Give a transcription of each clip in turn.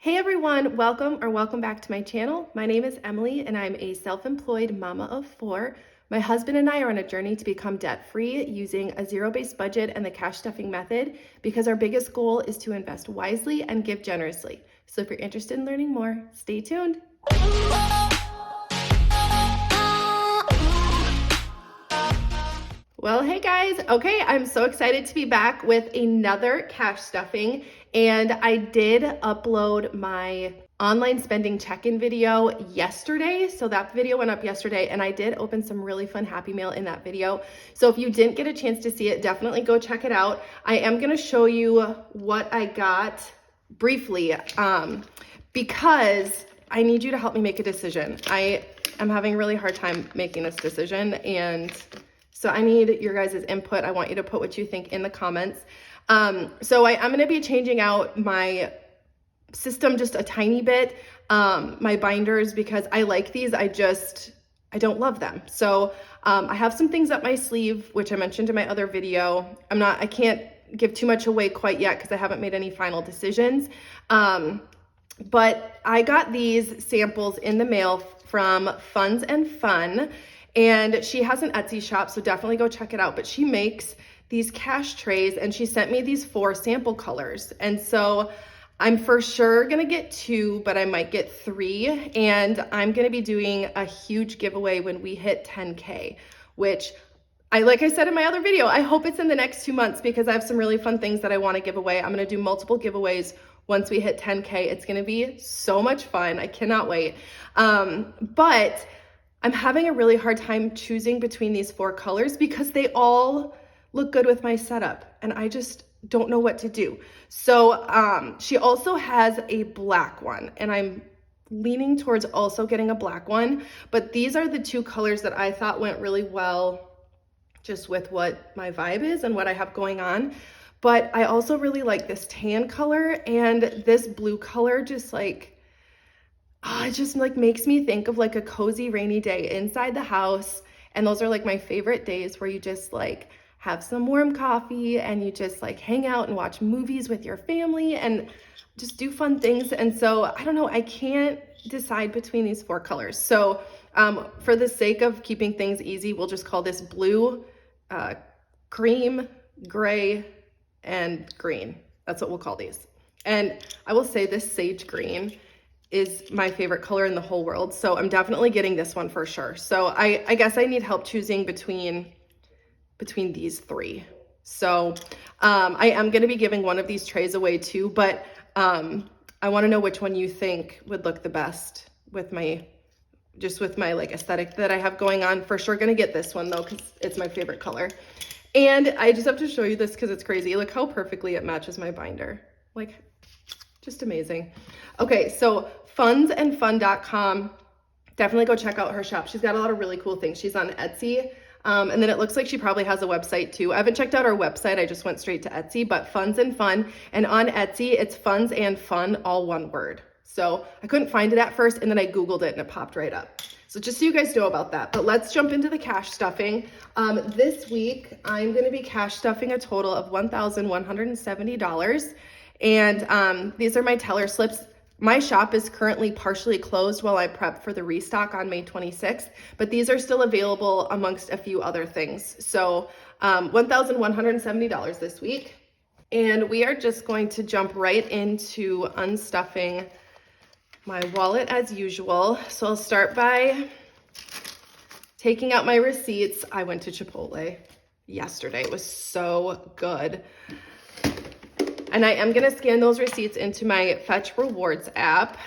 Hey everyone, welcome back to my channel. My name is Emily and I'm a self-employed mama of four. My husband and I are on a journey to become debt-free using a zero-based budget and the cash stuffing method because our biggest goal is to invest wisely and give generously. So if you're interested in learning more, stay tuned. Well, hey guys. Okay, I'm so excited to be back with another cash stuffing, and I did upload my online spending check-in video yesterday. So that video went up yesterday, and I did open some really fun Happy Mail in that video. So if you didn't get a chance to see it, definitely go check it out. I am going to show you what I got briefly because I need you to help me make a decision. I am having a really hard time making this decision, and so I need your guys' input. I want you to put what you think in the comments. So I'm gonna be changing out my system just a tiny bit, my binders, because I like these, I don't love them. So I have some things up my sleeve, which I mentioned in my other video. I can't give too much away quite yet because I haven't made any final decisions. But I got these samples in the mail from Funds and Fun. And she has an Etsy shop, so definitely go check it out. But she makes these cash trays, and she sent me these 4 sample colors. And so I'm for sure gonna get 2, but I might get 3. And I'm gonna be doing a huge giveaway when we hit 10K, which like I said in my other video, I hope it's in the next 2 months because I have some really fun things that I wanna give away. I'm gonna do multiple giveaways once we hit 10K. It's gonna be so much fun. I cannot wait. But I'm having a really hard time choosing between these 4 colors because they all look good with my setup and I just don't know what to do. So she also has a black one, and I'm leaning towards also getting a black one, but these are the 2 colors that I thought went really well just with what my vibe is and what I have going on. But I also really like this tan color, and this blue color just it just makes me think of like a cozy rainy day inside the house. And those are like my favorite days where you just have some warm coffee and you just hang out and watch movies with your family and just do fun things. And so I don't know, I can't decide between these 4 colors. So for the sake of keeping things easy, we'll just call this blue, cream, gray, and green. That's what we'll call these. And I will say this sage green is my favorite color in the whole world. So I'm definitely getting this one for sure. So I guess I need help choosing between these 3. So I am gonna be giving one of these trays away too, but I wanna know which one you think would look the best with my aesthetic that I have going on. For sure gonna get this one though, because it's my favorite color. And I just have to show you this because it's crazy. Look how perfectly it matches my binder. Just amazing. Okay, so fundsandfun.com. Definitely go check out her shop. She's got a lot of really cool things. She's on Etsy. And then it looks like she probably has a website too. I haven't checked out her website. I just went straight to Etsy, but Funds and Fun. And on Etsy, it's Funds and Fun, all one word. So I couldn't find it at first, and then I Googled it and it popped right up. So just so you guys know about that, but let's jump into the cash stuffing. This week, I'm gonna be cash stuffing a total of $1,170. And these are my teller slips. My shop is currently partially closed while I prep for the restock on May 26th, but these are still available amongst a few other things. So $1,170 this week. And we are just going to jump right into unstuffing my wallet as usual. So I'll start by taking out my receipts. I went to Chipotle yesterday. It was so good. And I am gonna scan those receipts into my Fetch Rewards app.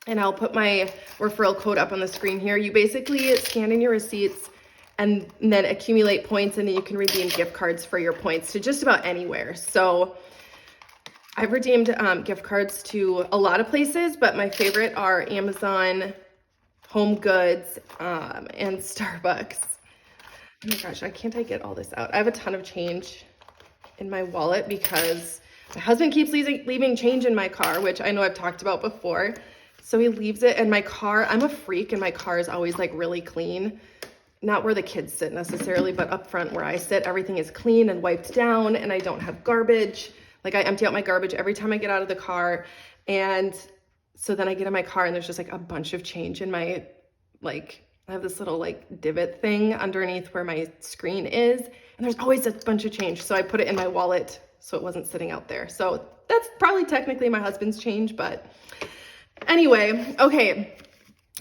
And I'll put my referral code up on the screen here. You basically scan in your receipts and then accumulate points, and then you can redeem gift cards for your points to just about anywhere. So I've redeemed gift cards to a lot of places, but my favorite are Amazon, Home Goods, and Starbucks. Oh my gosh, I get all this out? I have a ton of change in my wallet because my husband keeps leaving change in my car, which I know I've talked about before. So he leaves it in my car. I'm a freak, and my car is always really clean. Not where the kids sit necessarily, but up front where I sit, everything is clean and wiped down, and I don't have garbage. I empty out my garbage every time I get out of the car. And so then I get in my car and there's just like a bunch of change in my, like, I have this little like divot thing underneath where my screen is, and there's always a bunch of change. So I put it in my wallet so it wasn't sitting out there. So that's probably technically my husband's change, but anyway, okay.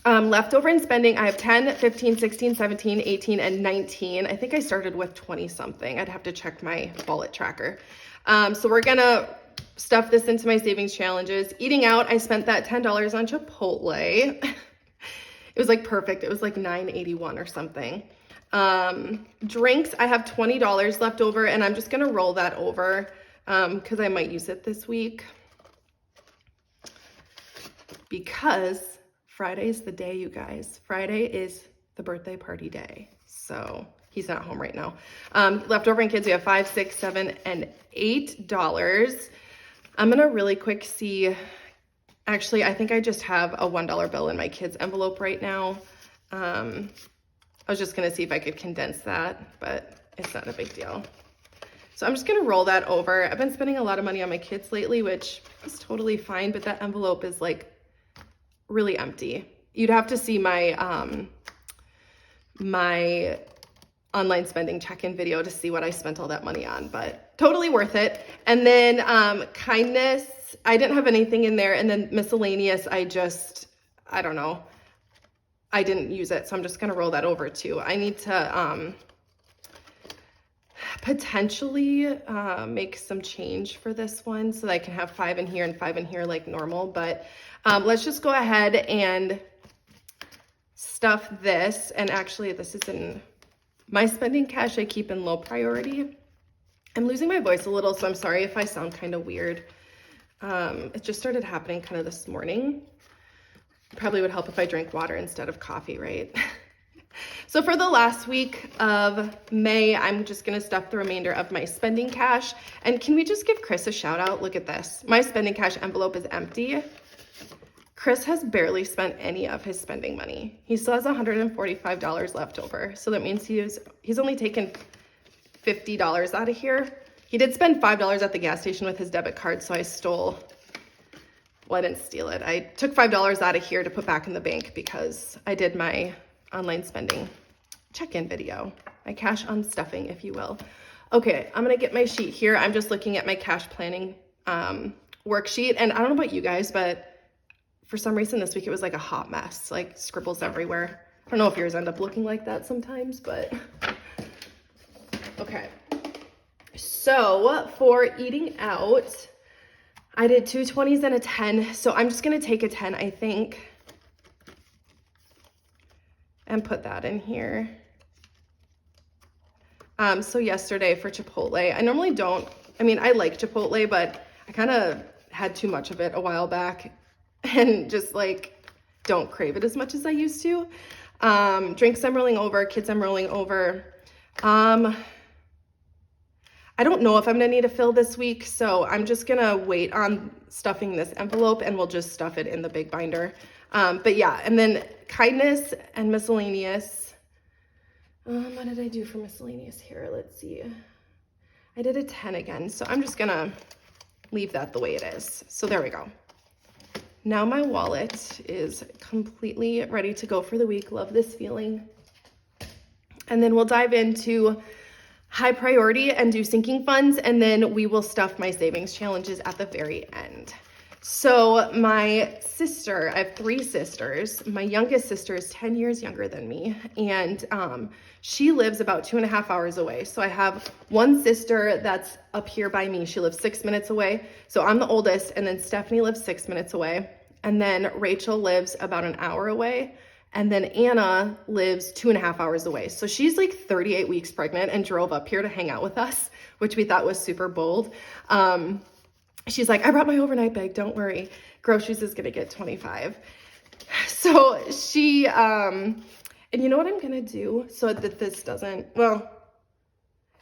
Leftover in spending, I have 10, 15, 16, 17, 18, and 19. I think I started with 20 something. I'd have to check my wallet tracker. So we're gonna stuff this into my savings challenges. Eating out, I spent that $10 on Chipotle. It was like perfect. It was like $9.81 or something. Drinks, I have $20 left over, and I'm just gonna roll that over because I might use it this week. Because Friday's the day, you guys. Friday is the birthday party day. So he's not home right now. Leftover in kids, we have $5, $6, $7, and $8. I'm gonna really quick see. Actually, I think I just have a $1 bill in my kids' envelope right now. I was just gonna see if I could condense that, but it's not a big deal. So I'm just gonna roll that over. I've been spending a lot of money on my kids lately, which is totally fine, but that envelope is like really empty. You'd have to see my my online spending check-in video to see what I spent all that money on, but totally worth it. And then kindness, I didn't have anything in there. And then miscellaneous, I don't know. I didn't use it, so I'm just gonna roll that over too. I need to potentially make some change for this one so that I can have 5 in here and 5 in here like normal, but let's just go ahead and stuff this. And actually this is in my spending cash I keep in low priority. I'm losing my voice a little, so I'm sorry if I sound kind of weird. It just started happening kind of this morning. Probably would help if I drank water instead of coffee, right? So for the last week of May, I'm just gonna stuff the remainder of my spending cash. And can we just give Chris a shout out? Look at this. My spending cash envelope is empty. Chris has barely spent any of his spending money. He still has $145 left over. So that means he's only taken $50 out of here. He did spend $5 at the gas station with his debit card, so I stole, well, I didn't steal it. I took $5 out of here to put back in the bank because I did my online spending check-in video, my cash unstuffing, if you will. Okay, I'm gonna get my sheet here. I'm just looking at my cash planning worksheet, and I don't know about you guys, but for some reason this week it was like a hot mess, like scribbles everywhere. I don't know if yours end up looking like that sometimes, but okay. So for eating out, I did 2 20s and a 10. So I'm just gonna take a 10, I think, and put that in here. So yesterday for Chipotle, I normally don't, I mean, I like Chipotle, but I kind of had too much of it a while back and just like don't crave it as much as I used to. Drinks I'm rolling over, kids I'm rolling over. I don't know if I'm gonna need a fill this week, so I'm just gonna wait on stuffing this envelope and we'll just stuff it in the big binder. But yeah, and then kindness and miscellaneous. What did I do for miscellaneous here? Let's see. I did a 10 again, so I'm just gonna leave that the way it is. So there we go. Now my wallet is completely ready to go for the week. Love this feeling. And then we'll dive into high priority and do sinking funds, and then we will stuff my savings challenges at the very end. So my sister, I have 3 sisters. My youngest sister is 10 years younger than me, and she lives about 2.5 hours away. So I have one sister that's up here by me. She lives 6 minutes away. So I'm the oldest, and then Stephanie lives 6 minutes away. And then Rachel lives about an hour away. And then Anna lives 2.5 hours away. So she's like 38 weeks pregnant and drove up here to hang out with us, which we thought was super bold. She's like, I brought my overnight bag, don't worry. Groceries is gonna get 25. So she, and you know what I'm gonna do so that this doesn't, well,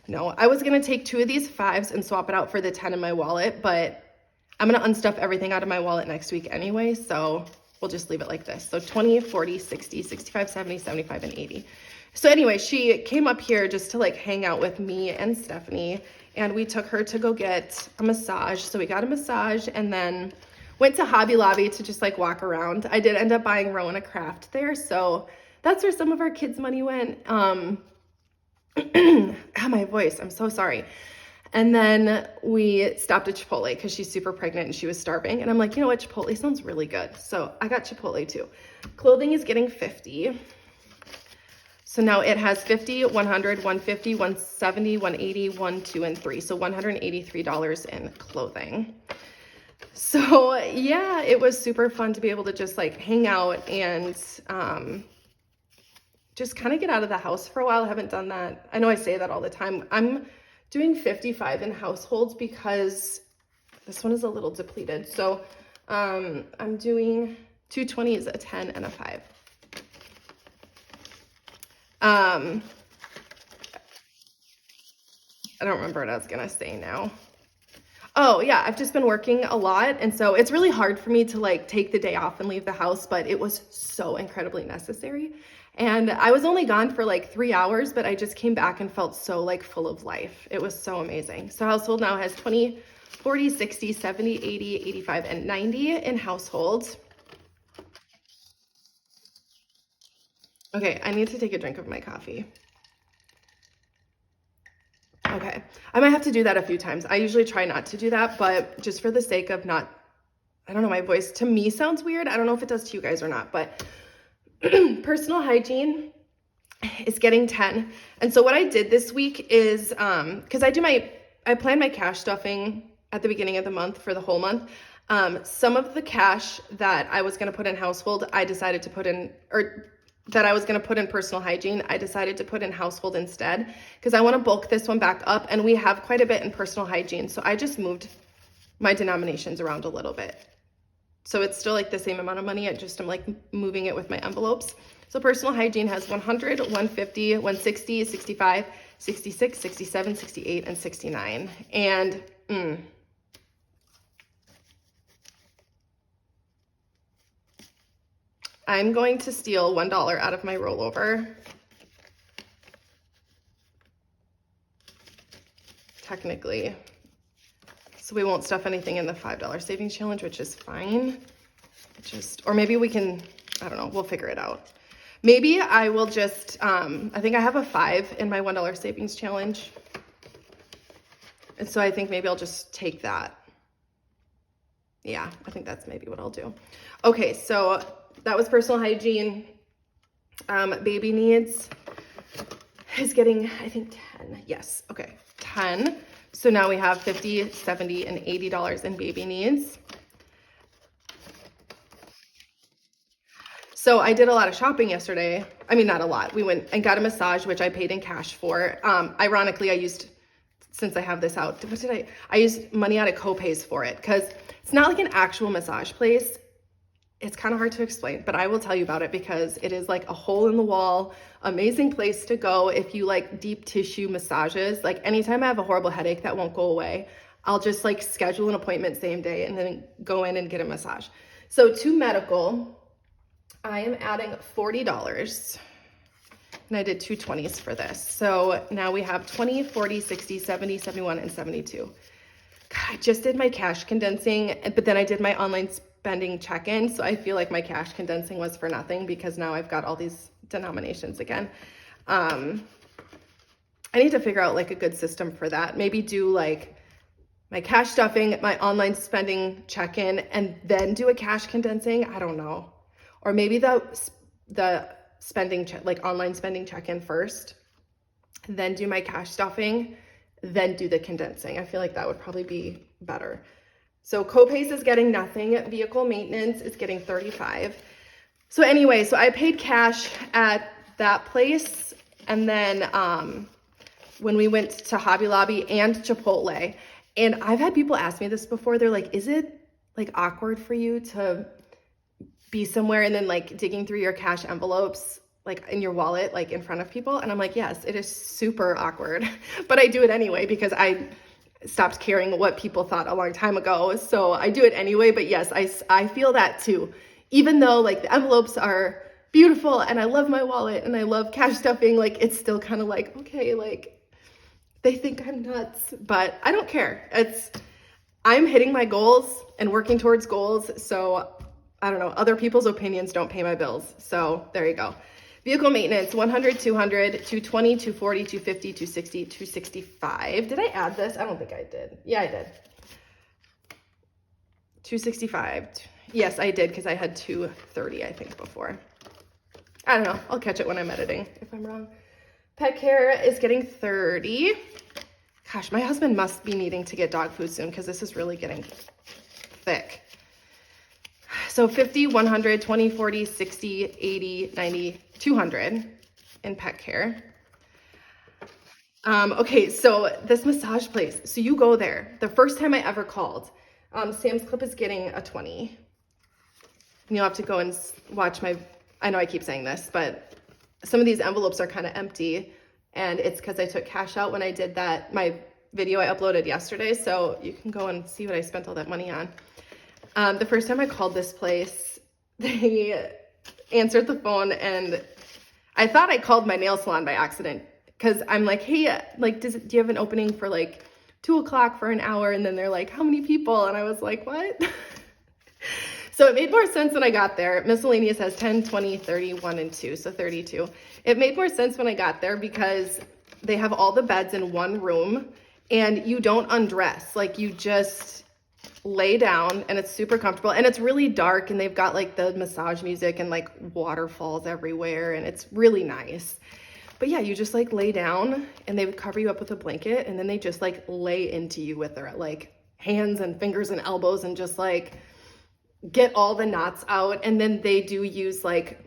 no, I was gonna take 2 of these 5s and swap it out for the 10 in my wallet, but I'm gonna unstuff everything out of my wallet next week anyway, so we'll just leave it like this. So 20, 40, 60, 65, 70, 75, and 80. So anyway, she came up here just to like hang out with me and Stephanie, and we took her to go get a massage. So we got a massage, and then Went to Hobby Lobby to just like walk around. I did end up buying Rowan a craft there, so that's where some of our kids' money went. My voice, I'm so sorry. And then we stopped at Chipotle because she's super pregnant and she was starving. And I'm like, you know what? Chipotle sounds really good. So I got Chipotle too. Clothing is getting 50. So now it has 50, 100, 150, 170, 180, 1, 2, and 3. So $183 in clothing. So yeah, it was super fun to be able to just like hang out and just kind of get out of the house for a while. I haven't done that. I know I say that all the time. I'm doing 55 in households because this one is a little depleted. So I'm doing 220s, a 10, and a 5. I don't remember what I was gonna say now. Oh yeah, I've just been working a lot, and so it's really hard for me to like take the day off and leave the house, but it was so incredibly necessary. And I was only gone for like 3 hours, but I just came back and felt so like full of life. It was so amazing. So household now has 20, 40, 60, 70, 80, 85, and 90 in household. Okay, I need to take a drink of my coffee. Okay, I might have to do that a few times. I usually try not to do that, but just for the sake of not, I don't know, my voice to me sounds weird. I don't know if it does to you guys or not, but personal hygiene is getting 10. And so what I did this week is, because I plan my cash stuffing at the beginning of the month for the whole month. Some of the cash that I was going to put in household, I decided to put in, or that I was going to put in personal hygiene, I decided to put in household instead because I want to bulk this one back up, and we have quite a bit in personal hygiene. So I just moved my denominations around a little bit. So it's still like the same amount of money. I'm like moving it with my envelopes. So personal hygiene has 100, 150, 160, 65, 66, 67, 68, and 69. And I'm going to steal $1 out of my rollover. Technically. So we won't stuff anything in the $5 savings challenge, which is fine. Or maybe we can, I don't know, we'll figure it out. Maybe I will just, I think I have a 5 in my $1 savings challenge. And so I think maybe I'll just take that. Yeah, I think that's maybe what I'll do. Okay, so that was personal hygiene. Baby needs is getting, I think 10. Yes, okay, 10. So now we have 50, 70, and $80 in baby needs. So I did a lot of shopping yesterday. I mean, not a lot. We went and got a massage, which I paid in cash for. Ironically, since I have this out, I used money out of copays for it because it's not like an actual massage place. It's kind of hard to explain, but I will tell you about it because it is like a hole in the wall, amazing place to go if you like deep tissue massages. Like anytime I have a horrible headache that won't go away, I'll just like schedule an appointment same day and then go in and get a massage. So to medical, I am adding $40 and I did 220s for this. So now we have 20, 40, 60, 70, 71, and 72. God, I just did my cash condensing, but then I did my online spending check-in. So I feel like my cash condensing was for nothing because now I've got all these denominations again. I need to figure out like a good system for that. Maybe do like my cash stuffing, my online spending check-in, and then do a cash condensing. I don't know. Or maybe the spending like online spending check-in first, then do my cash stuffing, then do the condensing. I feel like that would probably be better. So copays is getting nothing. Vehicle maintenance is getting 35. So anyway, so I paid cash at that place. And then when we went to Hobby Lobby and Chipotle, and I've had people ask me this before. They're like, is it like awkward for you to be somewhere and then like digging through your cash envelopes, like in your wallet, like in front of people? And I'm like, yes, it is super awkward, but I do it anyway because I stopped caring what people thought a long time ago. So I do it anyway. But yes, I feel that too. Even though like the envelopes are beautiful and I love my wallet and I love cash stuffing, like it's still kind of like, okay, like they think I'm nuts, but I don't care. I'm hitting my goals and working towards goals. So I don't know, other people's opinions don't pay my bills. So there you go. Vehicle maintenance, 100, 200, 220, 240, 250, 260, 265. Did I add this? I don't think I did. Yeah, I did. 265. Yes, I did because I had 230, I think, before. I don't know. I'll catch it when I'm editing if I'm wrong. Pet care is getting 30. Gosh, my husband must be needing to get dog food soon because this is really getting thick. So 50, 100, 20, 40, 60, 80, 90, 200 in pet care. Okay, so this massage place. So you go there. The first time I ever called, Sam's Club is getting a 20. And you'll have to go and watch I know I keep saying this, but some of these envelopes are kind of empty. And it's because I took cash out when I did my video I uploaded yesterday. So you can go and see what I spent all that money on. The first time I called this place, they answered the phone and I thought I called my nail salon by accident because I'm like, hey, like, do you have an opening for like 2 o'clock for an hour? And then they're like, how many people? And I was like, what? So it made more sense when I got there. Miscellaneous has 10, 20, 30, 1, and 2, so 32. It made more sense when I got there because they have all the beds in one room and you don't undress. Like you just lay down and it's super comfortable and it's really dark and they've got like the massage music and like waterfalls everywhere and it's really nice. But yeah, you just like lay down and they would cover you up with a blanket and then they just like lay into you with their like hands and fingers and elbows and just like get all the knots out. And then they do use like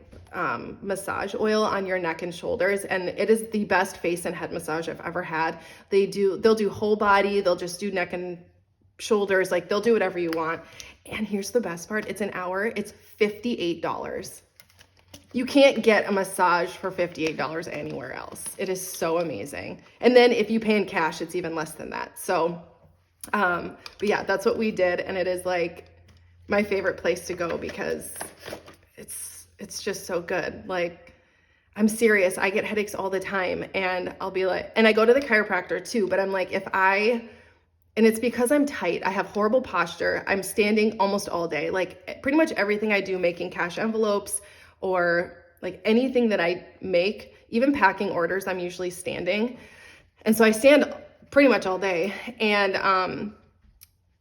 massage oil on your neck and shoulders, and it is the best face and head massage I've ever had. They'll do whole body, they'll just do neck and shoulders, like they'll do whatever you want. And here's the best part, it's an hour, it's $58. You can't get a massage for $58 anywhere else. It is so amazing. And then if you pay in cash, it's even less than that. So but yeah, that's what we did, and it is like my favorite place to go because it's just so good. Like, I'm serious, I get headaches all the time and I'll be like, and I go to the chiropractor too, but I'm like, and it's because I'm tight, I have horrible posture, I'm standing almost all day. Like pretty much everything I do, making cash envelopes or like anything that I make, even packing orders, I'm usually standing. And so I stand pretty much all day. And,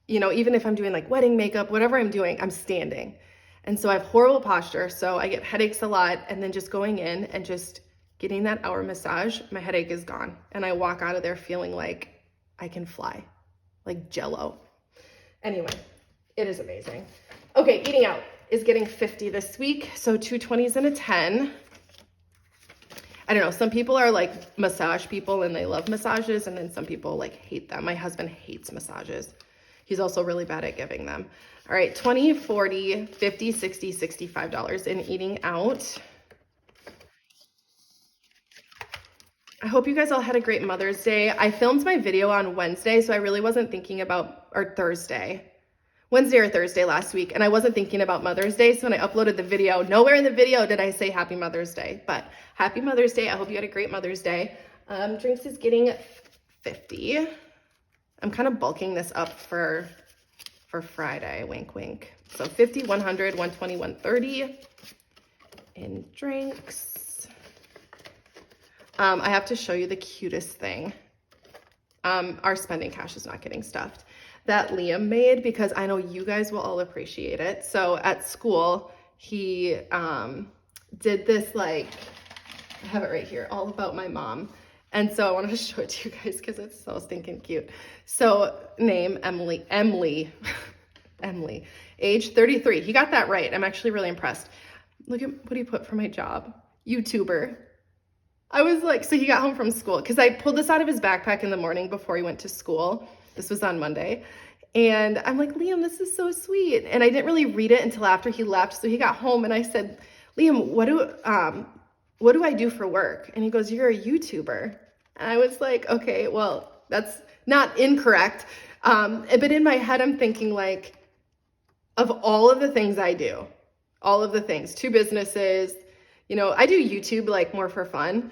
you know, even if I'm doing like wedding makeup, whatever I'm doing, I'm standing. And so I have horrible posture. So I get headaches a lot. And then just going in and just getting that hour massage, my headache is gone. And I walk out of there feeling like I can fly, like Jello. Anyway, it is amazing. Okay, eating out is getting 50 this week. So 2 20s and a 10. I don't know. Some people are like massage people and they love massages. And then some people like hate them. My husband hates massages. He's also really bad at giving them. All right, 20, 40, 50, 60, $65 in eating out. I hope you guys all had a great Mother's Day. I filmed my video on Wednesday, so I really wasn't thinking about, or Wednesday or Thursday last week, and I wasn't thinking about Mother's Day, so when I uploaded the video, nowhere in the video did I say Happy Mother's Day, but Happy Mother's Day. I hope you had a great Mother's Day. Drinks is getting 50. I'm kind of bulking this up for Friday, wink, wink. So 50, 100, 120, 130 in drinks. I have to show you the cutest thing. Our spending cash is not getting stuffed. That Liam made, because I know you guys will all appreciate it. So at school, he did this, like, I have it right here, all about my mom. And so I wanted to show it to you guys because it's so stinking cute. So name, Emily, age 33. He got that right. I'm actually really impressed. Look at what he put for my job. YouTuber. I was like, so he got home from school because I pulled this out of his backpack in the morning before he went to school. This was on Monday. And I'm like, Liam, this is so sweet. And I didn't really read it until after he left. So he got home and I said, Liam, what do I do for work? And he goes, you're a YouTuber. And I was like, okay, well, that's not incorrect. But in my head, I'm thinking like, of all of the things I do, all of the things, 2 businesses, you know, I do YouTube like more for fun.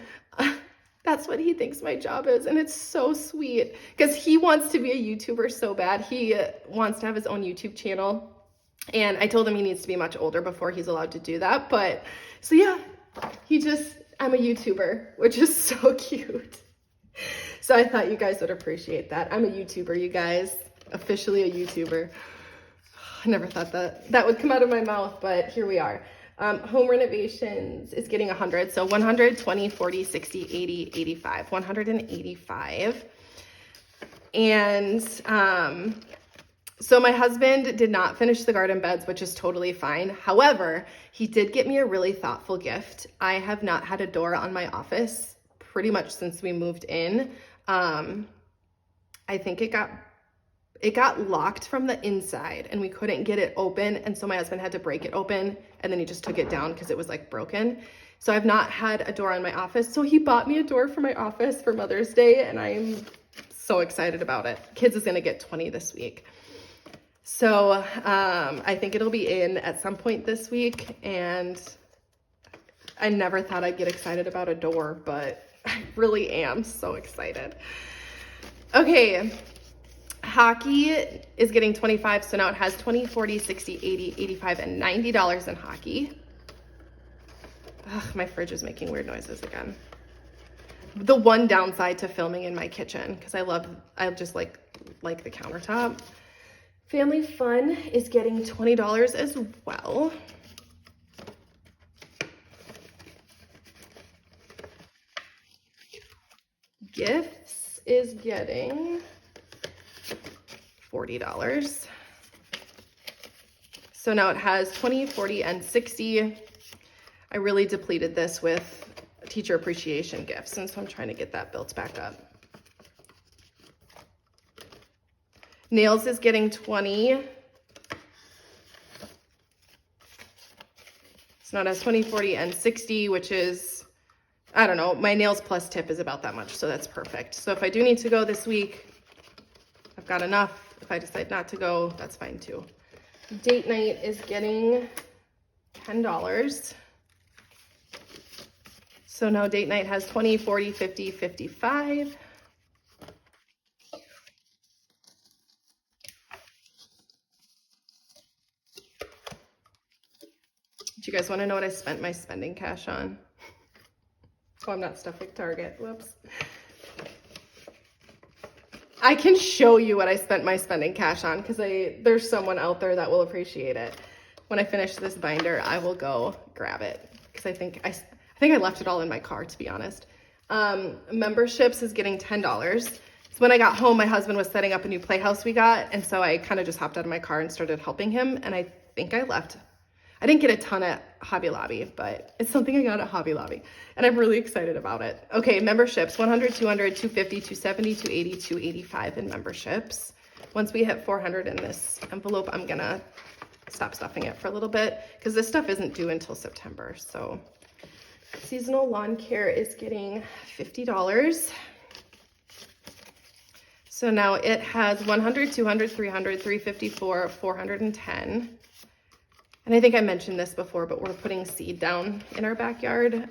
That's what he thinks my job is, and it's so sweet because he wants to be a YouTuber so bad. He wants to have his own YouTube channel, and I told him he needs to be much older before he's allowed to do that. But so yeah, I'm a YouTuber, which is so cute. So I thought you guys would appreciate that. I'm a YouTuber, you guys, officially a YouTuber. I never thought that would come out of my mouth, but here we are. Home renovations is getting 100. So 100, 20, 40, 60, 80, 85, 185. And so my husband did not finish the garden beds, which is totally fine. However, he did get me a really thoughtful gift. I have not had a door on my office pretty much since we moved in. I think it got locked from the inside and we couldn't get it open. And so my husband had to break it open and then he just took it down because it was like broken. So I've not had a door on my office. So he bought me a door for my office for Mother's Day and I'm so excited about it. Kids is gonna get 20 this week. So I think it'll be in at some point this week, and I never thought I'd get excited about a door, but I really am so excited. Okay. Hockey is getting 25, so now it has 20, 40, 60, 80, 85, and $90 in hockey. Ugh, my fridge is making weird noises again. The one downside to filming in my kitchen, because I just like the countertop. Family Fun is getting $20 as well. Gifts is getting $40. So now it has 20, 40, and 60. I really depleted this with teacher appreciation gifts, and so I'm trying to get that built back up. Nails is getting 20. So now it has 20, 40, and 60, which is, I don't know, my nails plus tip is about that much, so that's perfect. So if I do need to go this week, I've got enough. If I decide not to go, that's fine too. Date night is getting $10. So now date night has 20, 40, 50, 55. Do you guys want to know what I spent my spending cash on? Oh, I'm not stuffing Target. Whoops. I can show you what I spent my spending cash on because there's someone out there that will appreciate it. When I finish this binder, I will go grab it because I think I left it all in my car, to be honest. Memberships is getting $10. So when I got home, my husband was setting up a new playhouse we got, and so I kind of just hopped out of my car and started helping him, and I think I didn't get a ton at Hobby Lobby, but it's something I got at Hobby Lobby, and I'm really excited about it. Okay, memberships, 100, 200, 250, 270, 280, 285 in memberships. Once we hit 400 in this envelope, I'm gonna stop stuffing it for a little bit because this stuff isn't due until September. So seasonal lawn care is getting $50. So now it has 100, 200, 300, 354, 410. And I think I mentioned this before, but we're putting seed down in our backyard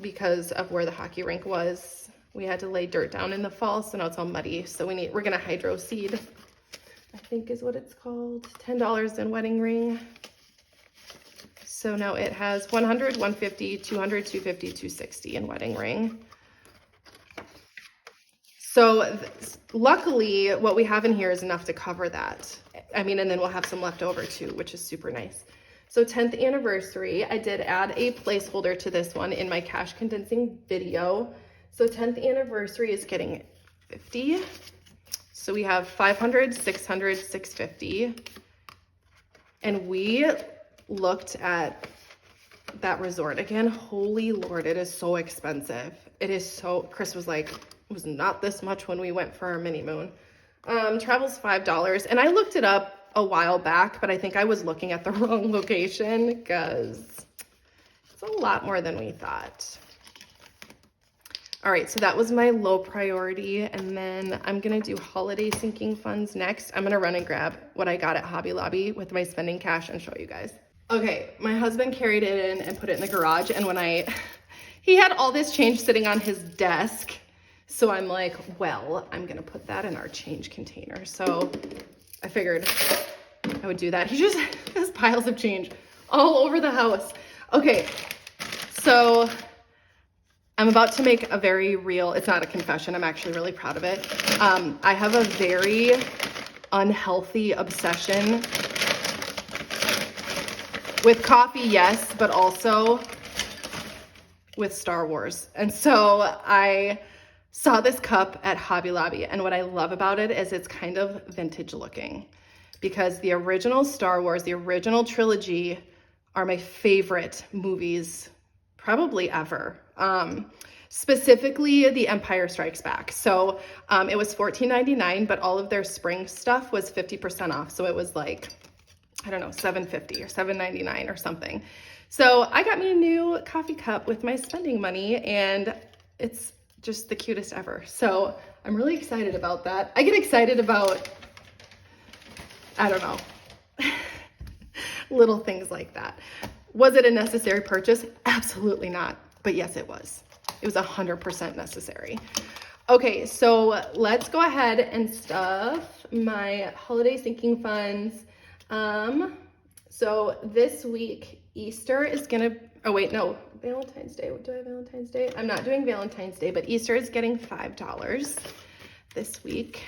because of where the hockey rink was. We had to lay dirt down in the fall, so now it's all muddy. So we're gonna hydro seed, I think is what it's called. $10 in wedding ring. So now it has 100, 150, 200, 250, 260 in wedding ring. So luckily what we have in here is enough to cover that. I mean, and then we'll have some left over too, which is super nice. So 10th anniversary, I did add a placeholder to this one in my cash condensing video. So 10th anniversary is getting 50. So we have 500, 600, 650. And we looked at that resort again. Holy Lord, it is so expensive. It is so, Chris was like, it was not this much when we went for our mini moon. Travel's $5. And I looked it up a while back, but I think I was looking at the wrong location because it's a lot more than we thought. All right, so that was my low priority. And then I'm gonna do holiday sinking funds next. I'm gonna run and grab what I got at Hobby Lobby with my spending cash and show you guys. Okay, my husband carried it in and put it in the garage. And when I he had all this change sitting on his desk. So I'm like, well, I'm gonna put that in our change container. So I figured I would do that. He just has piles of change all over the house. Okay, so I'm about to make a very real, it's not a confession, I'm actually really proud of it. I have a very unhealthy obsession with coffee, yes, but also with Star Wars. And so I saw this cup at Hobby Lobby, and what I love about it is it's kind of vintage looking, because the original Star Wars, the original trilogy, are my favorite movies probably ever. Specifically The Empire Strikes Back. So it was $14.99, but all of their spring stuff was 50% off. So it was like, I don't know, $7.50 or $7.99 or something. So I got me a new coffee cup with my spending money, and it's just the cutest ever. So I'm really excited about that. I get excited about, I don't know, little things like that. Was it a necessary purchase? Absolutely not. But yes, it was. It was 100% necessary. Okay, so let's go ahead and stuff my holiday sinking funds. So this week, Easter is gonna, oh wait, no, Valentine's Day. Do I have Valentine's Day? I'm not doing Valentine's Day, but Easter is getting $5 this week.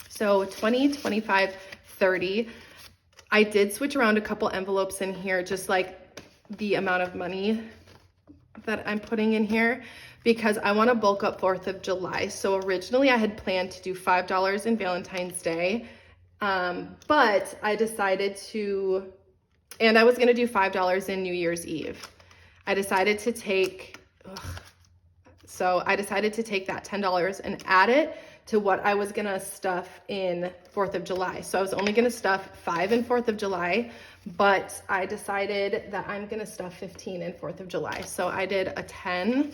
So 20, 25, 30. I did switch around a couple envelopes in here, just like the amount of money that I'm putting in here, because I want to bulk up 4th of July. So originally I had planned to do $5 in Valentine's Day, but I decided to, and I was going to do $5 in New Year's Eve. I decided to take, so I decided to take that $10 and add it to what I was gonna stuff in 4th of July. So I was only gonna stuff 5 in 4th of July, but I decided that I'm gonna stuff 15 in 4th of July. So I did a 10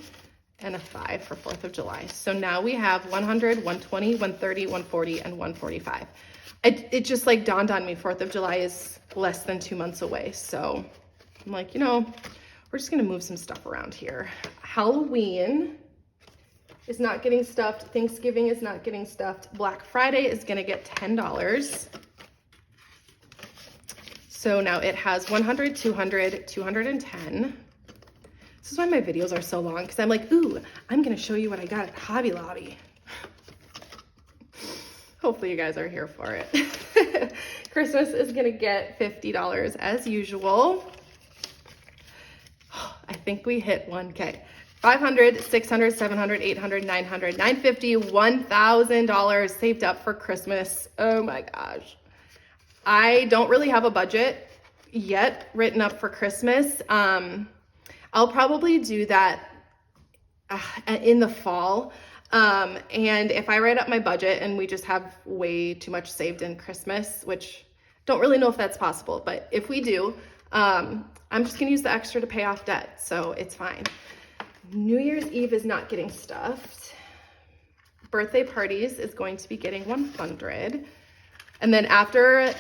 and a 5 for 4th of July. So now we have 100, 120, 130, 140, and 145. It just like dawned on me, 4th of July is less than 2 months away. So I'm like, you know, we're just gonna move some stuff around here. Halloween is not getting stuffed. Thanksgiving is not getting stuffed. Black Friday is gonna get $10. So now it has 100, 200, 210. This is why my videos are so long, because I'm like, ooh, I'm gonna show you what I got at Hobby Lobby. Hopefully you guys are here for it. Christmas is gonna get $50 as usual. I think we hit 1K. $500, $600, $700, $800, $900, $950, $1,000 saved up for Christmas. Oh my gosh. I don't really have a budget yet written up for Christmas. I'll probably do that in the fall. And if I write up my budget and we just have way too much saved in Christmas, which don't really know if that's possible, but if we do, I'm just gonna use the extra to pay off debt, so it's fine. New Year's Eve is not getting stuffed. Birthday parties is going to be getting 100. And then after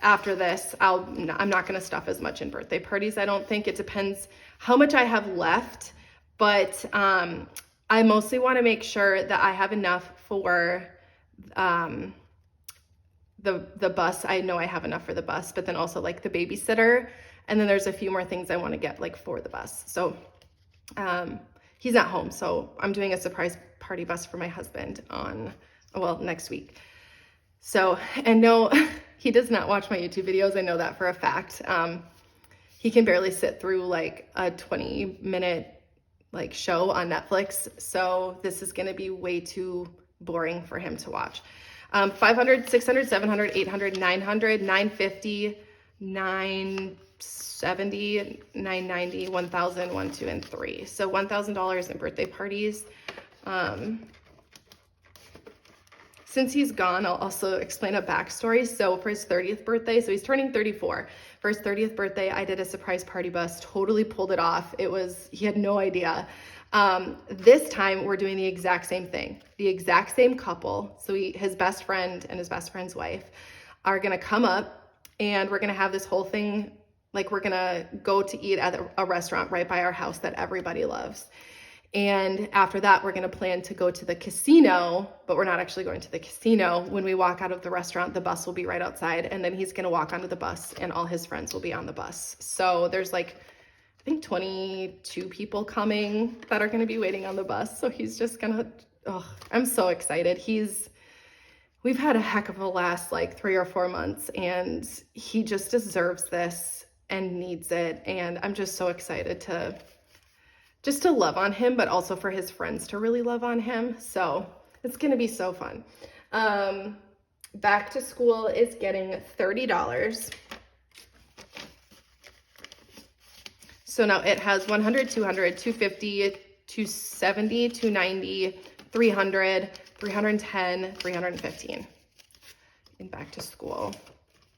this, I'm not gonna stuff as much in birthday parties. I don't think. It depends how much I have left, but I mostly wanna make sure that I have enough for the bus. I know I have enough for the bus, but then also like the babysitter. And then there's a few more things I wanna get like for the bus. So he's not home, so I'm doing a surprise party bus for my husband next week. So, and no, he does not watch my YouTube videos. I know that for a fact. He can barely sit through like a 20-minute like show on Netflix. So this is gonna be way too boring for him to watch. 500, 600, 700, 800, 900, 950, 970, 990, 1,000, 1, 2, and 3. So $1,000 in birthday parties. Since he's gone, I'll also explain a backstory. So for his 30th birthday, so he's turning 34. For his 30th birthday, I did a surprise party bus, totally pulled it off. He had no idea. This time we're doing the exact same thing. The exact same couple. So his best friend and his best friend's wife are gonna come up, and we're gonna have this whole thing Like we're gonna go to eat at a restaurant right by our house that everybody loves. And after that, we're gonna plan to go to the casino, but we're not actually going to the casino. When we walk out of the restaurant, the bus will be right outside, and then he's gonna walk onto the bus and all his friends will be on the bus. So there's like, I think 22 people coming that are gonna be waiting on the bus. So he's just gonna, oh, I'm so excited. We've had a heck of a last like 3 or 4 months, and he just deserves this and needs it. And I'm just so excited to love on him, but also for his friends to really love on him. So it's gonna be so fun. Back to school is getting $30. So now it has 100, 200, 250, 270, 290, 300, 310, 315 in back to school.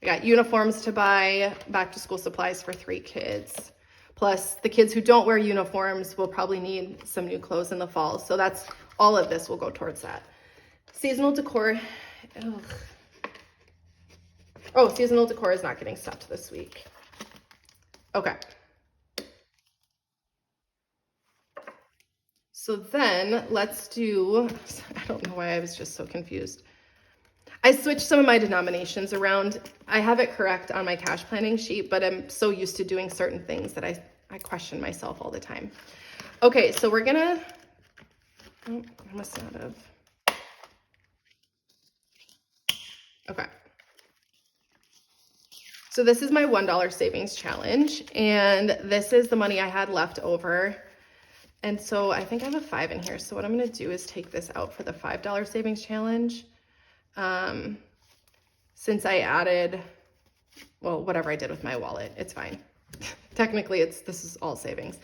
We got uniforms to buy, back to school supplies for 3 kids. Plus the kids who don't wear uniforms will probably need some new clothes in the fall. So that's all of this will go towards that. Seasonal decor. Ugh. Oh, seasonal decor is not getting stuffed this week. Okay. So then let's do, I don't know why I was just so confused. I switched some of my denominations around. I have it correct on my cash planning sheet, but I'm so used to doing certain things that I question myself all the time. Okay, so we're gonna, oh, I must not have. Okay. So this is my $1 savings challenge, and this is the money I had left over. And so I think I have a 5 in here. So what I'm gonna do is take this out for the $5 savings challenge. Since I added, well, whatever I did with my wallet, it's fine. Technically this is all savings.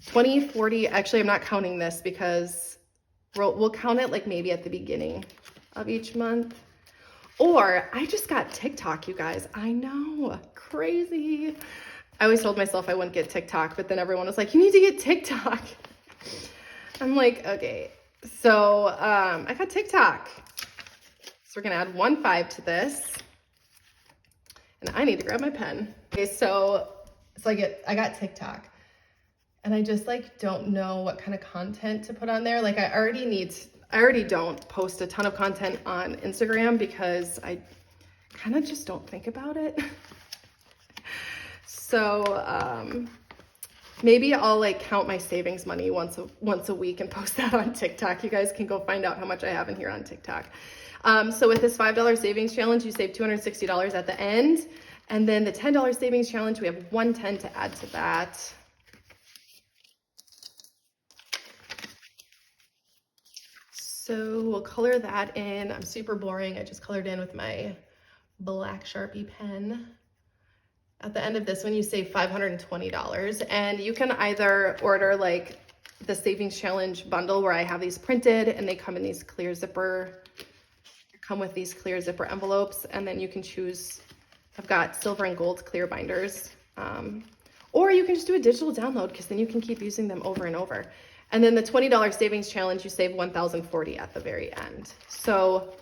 20, 40, actually I'm not counting this because we'll count it like maybe at the beginning of each month. Or I just got TikTok, you guys. I know, crazy. I always told myself I wouldn't get TikTok, but then everyone was like, you need to get TikTok. I'm like, okay. So I got TikTok. So we're gonna add 1.5 to this. And I need to grab my pen. Okay, so I got TikTok. And I just like don't know what kind of content to put on there. Like I already don't post a ton of content on Instagram because I kind of just don't think about it. So maybe I'll like count my savings money once a week and post that on TikTok. You guys can go find out how much I have in here on TikTok. So with this $5 savings challenge, you save $260 at the end. And then the $10 savings challenge, we have $110 to add to that. So we'll color that in. I'm super boring. I just colored in with my black Sharpie pen. At the end of this one, you save $520. And you can either order like the savings challenge bundle where I have these printed and they come in these clear zipper, come with these clear zipper envelopes. And then you can choose, I've got silver and gold clear binders. Or you can just do a digital download because then you can keep using them over and over. And then the $20 savings challenge, you save $1,040 at the very end. So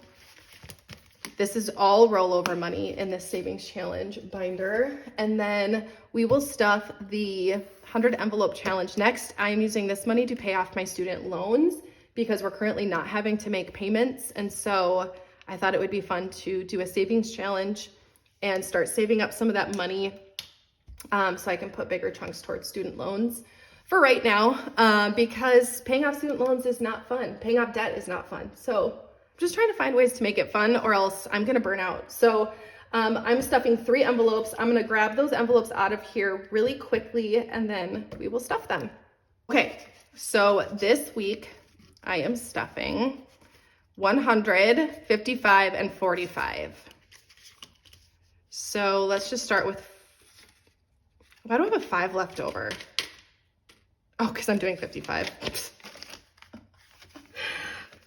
this is all rollover money in this savings challenge binder. And then we will stuff the 100 envelope challenge next. I am using this money to pay off my student loans because we're currently not having to make payments. And so I thought it would be fun to do a savings challenge and start saving up some of that money so I can put bigger chunks towards student loans for right now, because paying off student loans is not fun. Paying off debt is not fun. So I'm just trying to find ways to make it fun or else I'm gonna burn out. So I'm stuffing 3 envelopes. I'm gonna grab those envelopes out of here really quickly and then we will stuff them. Okay, so this week I am stuffing 100, 55, and 45. So let's just start with, why do I have a 5 left over? Oh, because I'm doing 55.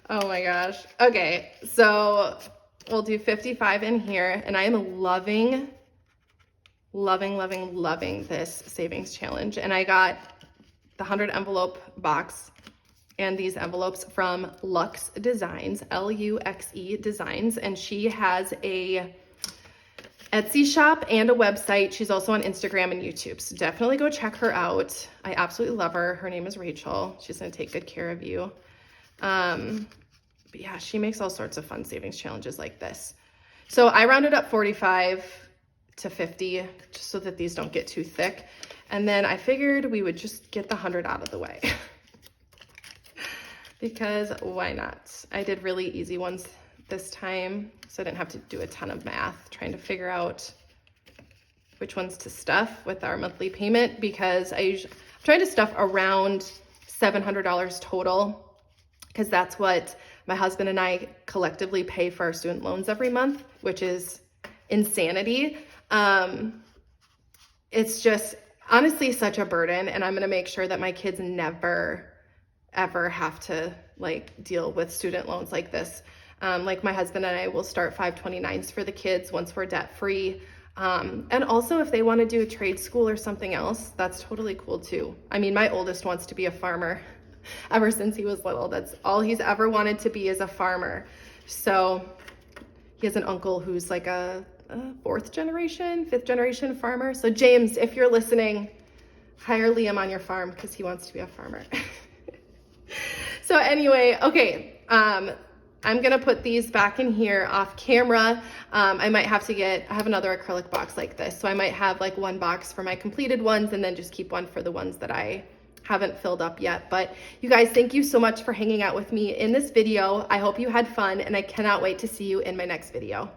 Oh my gosh. Okay, so we'll do 55 in here, and I am loving this savings challenge. And I got the 100 envelope box and these envelopes from Luxe Designs, Luxe Designs, and she has a Etsy shop and a website. She's also on Instagram and YouTube, so definitely go check her out. I absolutely love her. Her name is Rachel. She's gonna take good care of you. But yeah, she makes all sorts of fun savings challenges like this. So I rounded up 45 to 50 just so that these don't get too thick. And then I figured we would just get the 100 out of the way because why not? I did really easy ones this time, so I didn't have to do a ton of math trying to figure out which ones to stuff with our monthly payment, because I'm trying to stuff around $700 total, because that's what my husband and I collectively pay for our student loans every month, which is insanity. It's just honestly such a burden, and I'm gonna make sure that my kids never, ever have to like deal with student loans like this. Like my husband and I will start 529s for the kids once we're debt free. And also if they want to do a trade school or something else, that's totally cool too. I mean, my oldest wants to be a farmer ever since he was little. That's all he's ever wanted to be, is a farmer. So he has an uncle who's like a fifth generation farmer. So James, if you're listening, hire Liam on your farm because he wants to be a farmer. So anyway, okay. I'm gonna put these back in here off camera. I might have to I have another acrylic box like this. So I might have like one box for my completed ones and then just keep one for the ones that I haven't filled up yet. But you guys, thank you so much for hanging out with me in this video. I hope you had fun, and I cannot wait to see you in my next video.